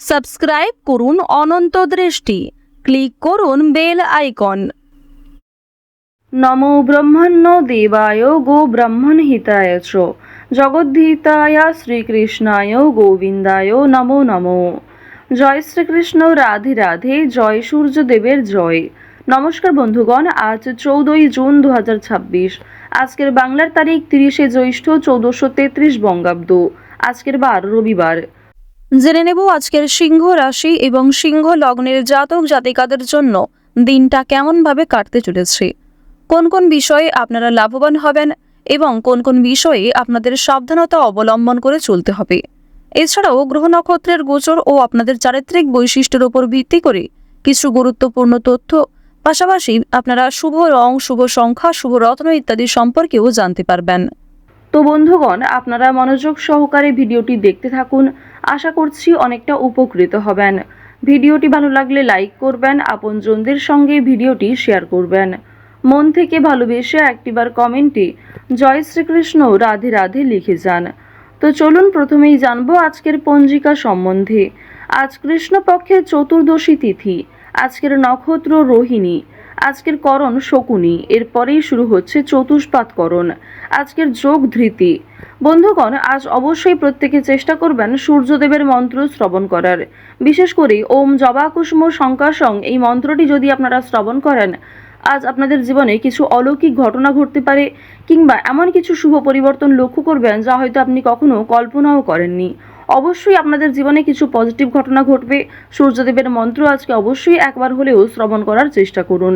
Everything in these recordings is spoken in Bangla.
সাবস্ক্রাইব করুন অনন্ত দৃষ্টি, ক্লিক করুন বেল আইকন। নমো ব্রহ্মণ্য দেবায় গো ব্রাহ্মণ হিতায় চ জগদ্ধিতায় শ্রীকৃষ্ণায় গোবিন্দায় নমো নমো। জয় শ্রীকৃষ্ণ, রাধে রাধে, জয় সূর্যদেবের জয়। নমস্কার বন্ধুগণ, আজ 14ই জুন 2026। আজকের বাংলার তারিখ 30শে জ্যৈষ্ঠ 1433 বঙ্গাব্দ। আজকের বার রবিবার। জেনে নেব আজকের সিংহ রাশি এবং সিংহ লগ্নের জাতক জাতিকাদের জন্য দিনটা কেমনভাবে কাটতে চলেছে, কোন কোন বিষয়ে আপনারা লাভবান হবেন এবং কোন কোন বিষয়ে আপনাদের সাবধানতা অবলম্বন করে চলতে হবে। এছাড়াও গ্রহ নক্ষত্রের গোচর ও আপনাদের চারিত্রিক বৈশিষ্ট্যের উপর ভিত্তি করে কিছু গুরুত্বপূর্ণ তথ্য, পাশাপাশি আপনারা শুভ রং, শুভ সংখ্যা, শুভ রত্ন ইত্যাদি সম্পর্কেও জানতে পারবেন। তো বন্ধুগণ, আপনারা মনোযোগ সহকারে ভিডিওটি দেখতে থাকুন। আশা করছি অনেকটা উপকৃত হবেন। ভিডিওটি ভালো লাগলে লাইক করবেন, আপনজনদের সঙ্গে ভিডিওটি শেয়ার করবেন। মন থেকে ভালোবেসে একটিবার কমেন্টে জয় শ্রীকৃষ্ণ, রাধে রাধে লিখে যান। তো চলুন প্রথমেই জানবো আজকের পঞ্জিকা সম্বন্ধে। আজ কৃষ্ণপক্ষের চতুর্দশী তিথি, আজকের নক্ষত্র রোহিণী, আজকের করণ শকুনি, এরপরেই শুরু হচ্ছে চতুষ্পাত করণ। আজকের যোগ ধৃতি। বন্ধুগণ, আজ অবশ্যই প্রত্যেকে চেষ্টা করবেন সূর্যদেবের মন্ত্র শ্রবণ করার। বিশেষ করে ওম জবা কুসুম শঙ্কাশং এই মন্ত্রটি যদি আপনারা শ্রবণ করেন, আজ আপনাদের জীবনে কিছু অলৌকিক ঘটনা ঘটতে পারে, কিংবা এমন কিছু শুভ পরিবর্তন লক্ষ্য করবেন যা হয়তো আপনি কখনো কল্পনাও করেননি। অবশ্যই আপনাদের জীবনে কিছু পজিটিভ ঘটনা ঘটবে। সূর্যদেবের মন্ত্র আজকে অবশ্যই একবার হলেও শ্রবণ করার চেষ্টা করুন।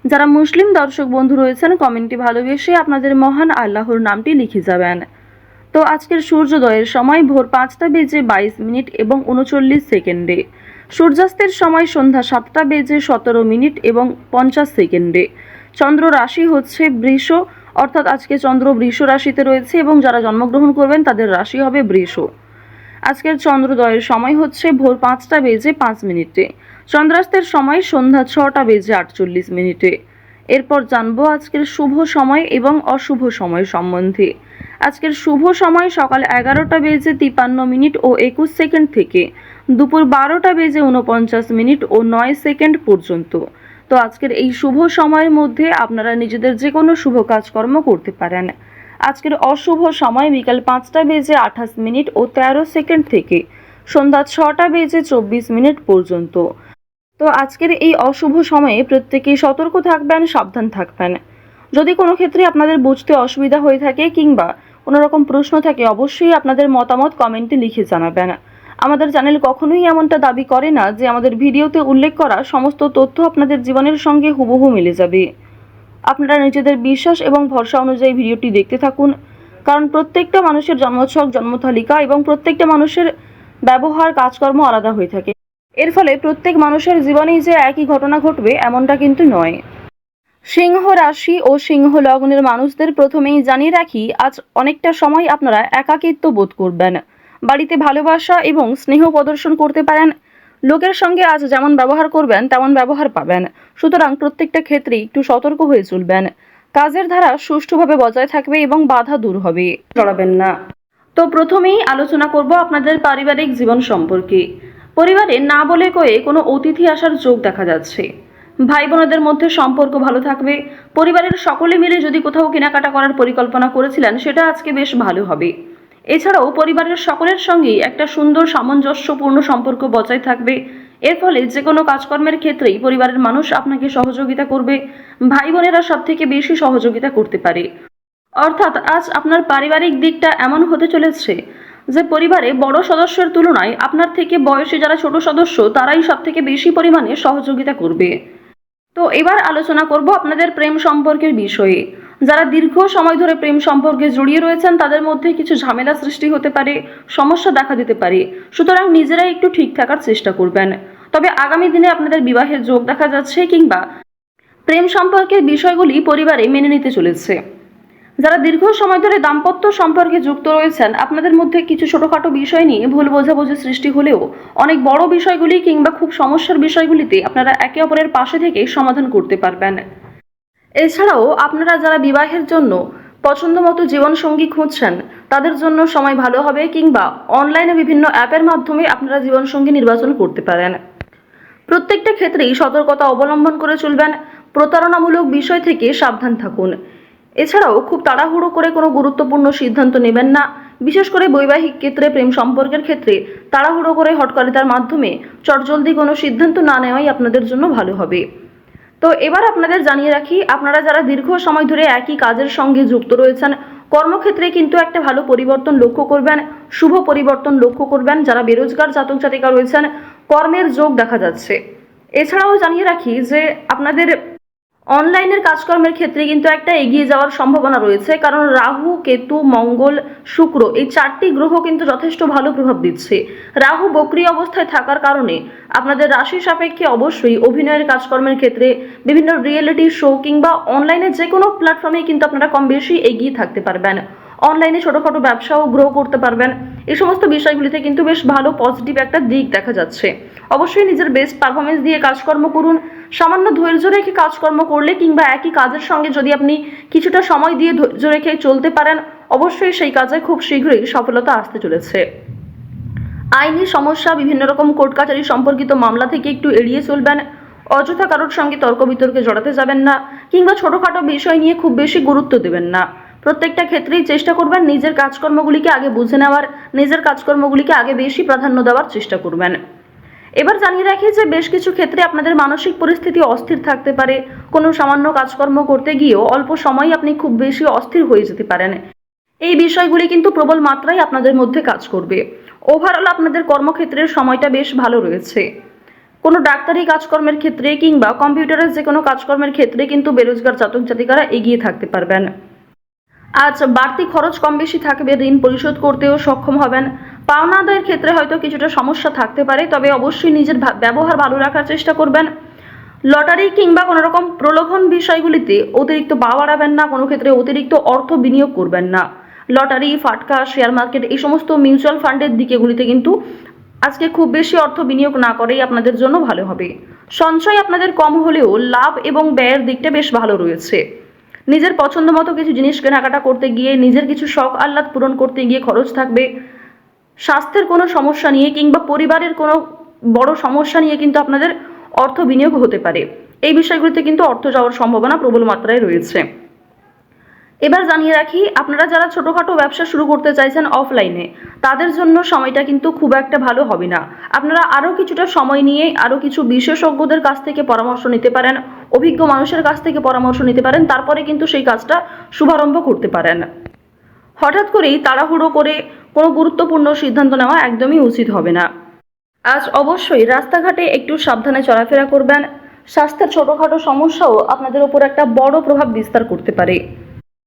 যারা মুসলিম দর্শক বন্ধু রয়েছেন, কমেন্টে ভালোবেসে আপনাদের মহান আল্লাহর নামটি লিখে যাবেন। তো আজকের সূর্যোদয়ের সময় ভোর 5টা বেজে 22 মিনিট এবং 39 সেকেন্ডে। সূর্যাস্তের সময় সন্ধ্যা 7টা বেজে 17 মিনিট এবং 50 সেকেন্ডে। চন্দ্র রাশি হচ্ছে বৃষ, অর্থাৎ আজকে চন্দ্র বৃষ রাশিতে রয়েছে এবং যারা জন্মগ্রহণ করবেন তাদের রাশি হবে বৃষ। আজকের চন্দ্রোদয়ের সময় হচ্ছে ভোর 5টা বেজে 5 মিনিটে। চন্দ্রাস্তের সময় সন্ধ্যা 6টা বেজে 48 মিনিটে। এরপর জানবো আজকের শুভ সময় এবং অশুভ সময় সম্বন্ধে। আজকের শুভ সময় সকাল 11টা বেজে 53 মিনিট ও 21 সেকেন্ড থেকে দুপুর 12টা বেজে 49 মিনিট ও 9 সেকেন্ড পর্যন্ত। তো আজকের এই শুভ সময়ের মধ্যে আপনারা নিজেদের যে কোনো শুভ কাজকর্ম করতে পারেন। আজকের অশুভ সময় বিকাল 5টা বেজে 28 মিনিট ও 13 সেকেন্ড থেকে সন্ধ্যা 6টা বেজে 24 মিনিট পর্যন্ত। তো আজকের এই অশুভ সময়ে প্রত্যেকেই সতর্ক থাকবেন, সাবধান থাকবেন। যদি কোনো ক্ষেত্রে আপনাদের বুঝতে অসুবিধা হয়ে থাকে কিংবা কোনো রকম প্রশ্ন থাকে, অবশ্যই আপনাদের মতামত কমেন্টে লিখে জানাবেন। আমাদের চ্যানেল কখনোই এমনটা দাবি করে না যে আমাদের ভিডিওতে উল্লেখ করা সমস্ত তথ্য আপনাদের জীবনের সঙ্গে হুবহু মিলে যাবে। আপনারা নিজেদের বিশ্বাস এবং ভরসা অনুযায়ী ভিডিওটি দেখতে থাকুন, কারণ প্রত্যেকটা মানুষের জন্মছক, জন্মতালিকা এবং প্রত্যেকটা মানুষের ব্যবহার, কাজকর্ম আলাদা হয়ে থাকে। এর ফলে প্রত্যেক মানুষের জীবনেই যে একই ঘটনা ঘটবে এমনটা কিন্তু নয়। সিংহ রাশি ও সিংহ লগ্নের মানুষদের প্রথমেই জানিয়ে রাখি, আজ অনেকটা সময় আপনারা একাকিত্ব বোধ করবেন। বাড়িতে ভালোবাসা এবং স্নেহ প্রদর্শন করতে পারেন। লোকের সঙ্গে আজ যেমন ব্যবহার করবেন তেমন ব্যবহার পাবেন। সুতরাং প্রত্যেকটা ক্ষেত্রেই একটু সতর্ক হয়ে চলবেন। কাজের ধারা সুষ্ঠুভাবে বজায় থাকবে এবং বাধা দূর হবে, জড়াবেন না। তো প্রথমেই আলোচনা করব আপনাদের পারিবারিক জীবন সম্পর্কে। পরিবারে না বলে কয়ে কোনো অতিথি আসার যোগ দেখা যাচ্ছে। ভাই বোনদের মধ্যে সম্পর্ক ভালো থাকবে। পরিবারের সকলে মিলে যদি কোথাও কেনাকাটা করার পরিকল্পনা করেছিলেন, সেটা আজকে বেশ ভালো হবে। এছাড়াও পরিবারের সকলের সঙ্গেই একটা সুন্দর সামঞ্জস্যপূর্ণ সম্পর্ক বজায় থাকবে। এর ফলে যে কোনো কাজকর্মের ক্ষেত্রেই পরিবারের মানুষ আপনাকে সহযোগিতা করবে। ভাই বোনেরা সব থেকে বেশি সহযোগিতা করতে পারে। অর্থাৎ আজ আপনার পারিবারিক দিকটা এমন হতে চলেছে যে পরিবারে বড় সদস্যের তুলনায় আপনার থেকে বয়সে যারা ছোট সদস্য তারাই সব থেকে বেশি পরিমাণে সহযোগিতা করবে। তো এবার আলোচনা করব আপনাদের প্রেম সম্পর্কের বিষয়ে। যারা দীর্ঘ সময় ধরে প্রেম সম্পর্কে জড়িয়ে রয়েছেন তাদের মধ্যে কিছু ঝামেলা সৃষ্টি হতে পারে, সমস্যা দেখা দিতে পারে। সুতরাং নিজেরাই একটু ঠিক থাকার চেষ্টা করবেন। তবে আগামী দিনে আপনাদের বিবাহের যোগ দেখা যাচ্ছে, কিংবা প্রেম সম্পর্কের বিষয়গুলি পরিবারে মেনে নিতে চলেছে। যারা দীর্ঘ সময় ধরে দাম্পত্য সম্পর্কে যুক্ত রয়েছেন, আপনাদের মধ্যে কিছু ছোটখাটো বিষয় নিয়ে ভুল বোঝাবুঝি সৃষ্টি হলেও অনেক বড় বিষয়গুলি কিংবা খুব সমস্যার বিষয়গুলিতে আপনারা একে অপরের পাশে থেকে সমাধান করতে পারবেন। এছাড়াও আপনারা যারা বিবাহের জন্য পছন্দ মতো জীবনসঙ্গী খুঁজছেন, তাদের জন্য সময় ভালো হবে, কিংবা অনলাইনে বিভিন্ন অ্যাপের মাধ্যমে আপনারা জীবনসঙ্গী নির্বাচন করতে পারেন। প্রত্যেকটা ক্ষেত্রেই সতর্কতা অবলম্বন করে চলবেন, প্রতারণামূলক বিষয় থেকে সাবধান থাকুন। এছাড়াও খুব তাড়াহুড়ো করে কোনো গুরুত্বপূর্ণ সিদ্ধান্ত নেবেন না, বিশেষ করে বৈবাহিক ক্ষেত্রে, প্রেম সম্পর্কের ক্ষেত্রে তাড়াহুড়ো করে হটকারিতার মাধ্যমে চটজলদি কোনো সিদ্ধান্ত না নেওয়াই আপনাদের জন্য ভালো হবে। তো এবার আপনাদের জানিয়ে রাখি, আপনারা যারা দীর্ঘ সময় ধরে একই কাজের সঙ্গে যুক্ত রয়েছেন, কর্মক্ষেত্রে কিন্তু একটা ভালো পরিবর্তন লক্ষ্য করবেন, শুভ পরিবর্তন লক্ষ্য করবেন। যারা বেরোজগার জাতক জাতিকা রয়েছেন, কর্মের যোগ দেখা যাচ্ছে। এছাড়াও জানিয়ে রাখি যে আপনাদের অনলাইনের কাজকর্মের ক্ষেত্রে কিন্তু একটা এগিয়ে যাওয়ার সম্ভাবনা রয়েছে, কারণ রাহু, কেতু, মঙ্গল, শুক্র এই 4টি গ্রহ কিন্তু যথেষ্ট ভালো প্রভাব দিচ্ছে। রাহু বক্রী অবস্থায় থাকার কারণে আপনাদের রাশি সাপেক্ষে অবশ্যই অভিনয়ের কাজকর্মের ক্ষেত্রে, বিভিন্ন রিয়েলিটি শো কিংবা অনলাইনে যে কোনো প্ল্যাটফর্মে কিন্তু আপনারা কম বেশি এগিয়ে থাকতে পারবেন। অনলাইনে ছোটোখাটো ব্যবসাও গ্রো করতে পারবেন। এই সমস্ত বিষয়গুলিতে কিন্তু বেশ ভালো পজিটিভ একটা দিক দেখা যাচ্ছে। অবশ্যই নিজের বেস্ট পারফরমেন্স দিয়ে কাজকর্ম করুন। সামান্য ধৈর্য রেখে কাজকর্ম করলে, কিংবা একই কাজের সঙ্গে যদি আপনি কিছুটা সময় দিয়ে ধৈর্য রেখে চলতে পারেন, অবশ্যই সেই কাজে খুব শীঘ্রই সফলতা আসতে চলেছে। আইনি সমস্যা, বিভিন্ন রকম কোর্ট কাছারি সম্পর্কিত মামলা থেকে একটু এড়িয়ে চলবেন। অযথা কারোর সঙ্গে তর্ক বিতর্কে জড়াতে যাবেন না, কিংবা ছোটোখাটো বিষয় নিয়ে খুব বেশি গুরুত্ব দেবেন না। প্রত্যেকটা ক্ষেত্রেই চেষ্টা করবেন নিজের কাজকর্মগুলিকে আগে বুঝে নেওয়ার, নিজের কাজকর্মগুলিকে আগে বেশি প্রাধান্য দেওয়ার চেষ্টা করবেন। এবার জানিয়ে রাখি যে বেশ কিছু ক্ষেত্রে আপনাদের মানসিক পরিস্থিতি অস্থির থাকতে পারে। কোনো সামান্য কাজকর্ম করতে গিয়েও অল্প সময় আপনি খুব বেশি অস্থির হয়ে যেতে পারেন। এই বিষয়গুলি কিন্তু প্রবল মাত্রায় আপনাদের মধ্যে কাজ করবে। ওভারঅল আপনাদের কর্মক্ষেত্রের সময়টা বেশ ভালো রয়েছে। কোনো ডাক্তারি কাজকর্মের ক্ষেত্রে কিংবা কম্পিউটারের যে কোনো কাজকর্মের ক্ষেত্রে কিন্তু বেরোজগার জাতক জাতিকারা এগিয়ে থাকতে পারবেন। আজ বাড়তি খরচ কম বেশি থাকবে, ঋণ পরিশোধ করতেও সক্ষম হবেন। পাওনা আদায়ের ক্ষেত্রে হয়তো কিছুটা সমস্যা থাকতে পারে, তবে অবশ্যই নিজের ব্যবহার ভালো রাখার চেষ্টা করবেন। লটারি কিংবা কোনো রকম প্রলোভন বিষয়গুলিতে অতিরিক্ত পা বাড়াবেন না, কোনো ক্ষেত্রে অতিরিক্ত অর্থ বিনিয়োগ করবেন না। লটারি, ফাটকা, শেয়ার মার্কেট এই সমস্ত মিউচুয়াল ফান্ডের দিকেগুলিতে কিন্তু আজকে খুব বেশি অর্থ বিনিয়োগ না করেই আপনাদের জন্য ভালো হবে। সঞ্চয় আপনাদের কম হলেও লাভ এবং ব্যয়ের দিকটা বেশ ভালো রয়েছে। নিজের পছন্দ মতো কিছু জিনিস কেনাকাটা করতে গিয়ে, নিজের কিছু শখ আহ্লাদ পূরণ করতে গিয়ে খরচ থাকবে। স্বাস্থ্যের কোনো সমস্যা নিয়ে কিংবা পরিবারের কোনো বড় সমস্যা নিয়ে কিন্তু আপনাদের অর্থ বিনিয়োগ হতে পারে। এই বিষয়গুলিতে কিন্তু অর্থ যাওয়ার সম্ভাবনা প্রবল মাত্রায় রয়েছে। এবার জানিয়ে রাখি, আপনারা যারা ছোটোখাটো ব্যবসা শুরু করতে চাইছেন অফলাইনে, তাদের জন্য সময়টা কিন্তু খুব একটা ভালো হবে না। আপনারা আরও কিছুটা সময় নিয়ে আরও কিছু বিশেষজ্ঞদের কাছ থেকে পরামর্শ নিতে পারেন, অভিজ্ঞ মানুষের কাছ থেকে পরামর্শ নিতে পারেন, তারপরে কিন্তু সেই কাজটা শুভারম্ভ করতে পারেন। হঠাৎ করেই তাড়াহুড়ো করে কোনো গুরুত্বপূর্ণ সিদ্ধান্ত নেওয়া একদমই উচিত হবে না। আজ অবশ্যই রাস্তাঘাটে একটু সাবধানে চলাফেরা করবেন। স্বাস্থ্যের ছোটোখাটো সমস্যাও আপনাদের ওপর একটা বড় প্রভাব বিস্তার করতে পারে।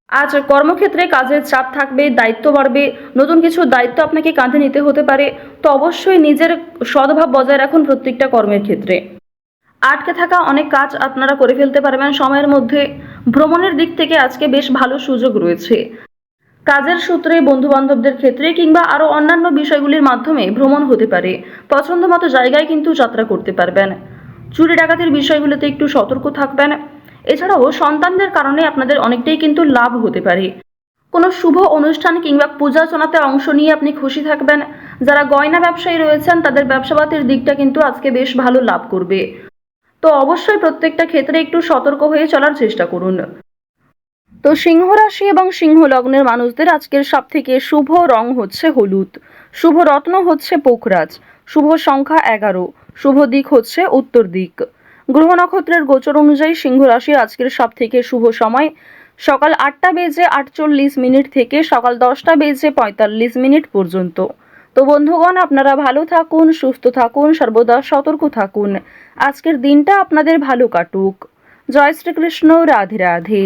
আজ কর্মক্ষেত্রে কাজের চাপ থাকবে, দায়িত্ব বাড়বে, নতুন কিছু দায়িত্ব আপনাকে কাঁধে নিতে হতে পারে। তো অবশ্যই নিজের সদ্ভাব বজায় রাখুন প্রত্যেকটা কর্মের ক্ষেত্রে। আটকে থাকা অনেক কাজ আপনারা করে ফেলতে পারবেন সময়ের মধ্যে। ভ্রমণের দিক থেকে আজকে বেশ ভালো সুযোগ রয়েছে। কাজের সূত্রে, বন্ধুবান্ধবদের ক্ষেত্রে কিংবা আরও অন্যান্য বিষয়গুলির মাধ্যমে ভ্রমণ হতে পারে। পছন্দ মতো জায়গায় কিন্তু যাত্রা করতে পারবেন। চুরি ডাকাতির বিষয়গুলোতে একটু সতর্ক থাকবেন। এছাড়াও সন্তানদের কারণে আপনাদের অনেকটাই কিন্তু লাভ হতে পারে। কোনো শুভ অনুষ্ঠান কিংবা পূজার্চনাতে অংশ নিয়ে আপনি খুশি থাকবেন। যারা গয়না ব্যবসায়ী রয়েছেন, তাদের ব্যবসাপাতির দিকটা কিন্তু আজকে বেশ ভালো লাভ করবে। তো অবশ্যই প্রত্যেকটা ক্ষেত্রে একটু সতর্ক হয়ে চলার চেষ্টা করুন। তো সিংহ রাশি এবং সিংহ লগ্নের মানুষদের আজকের সবথেকে শুভ রং হচ্ছে হলুদ, শুভ রত্ন হচ্ছে পোখরাজ, শুভ সংখ্যা 11, শুভ দিক হচ্ছে উত্তর দিক। গ্রহ নক্ষত্রের গোচর অনুযায়ী সিংহ রাশির আজকের সবথেকে শুভ সময় সকাল 8টা বেজে 48 মিনিট থেকে সকাল 10টা বেজে 45 মিনিট পর্যন্ত। তো বন্ধুগণ, আপনারা ভালো থাকুন, সুস্থ থাকুন, সর্বদা সতর্ক থাকুন। আজকের দিনটা আপনাদের ভালো কাটুক। জয় শ্রীকৃষ্ণ। রাধে রাধে।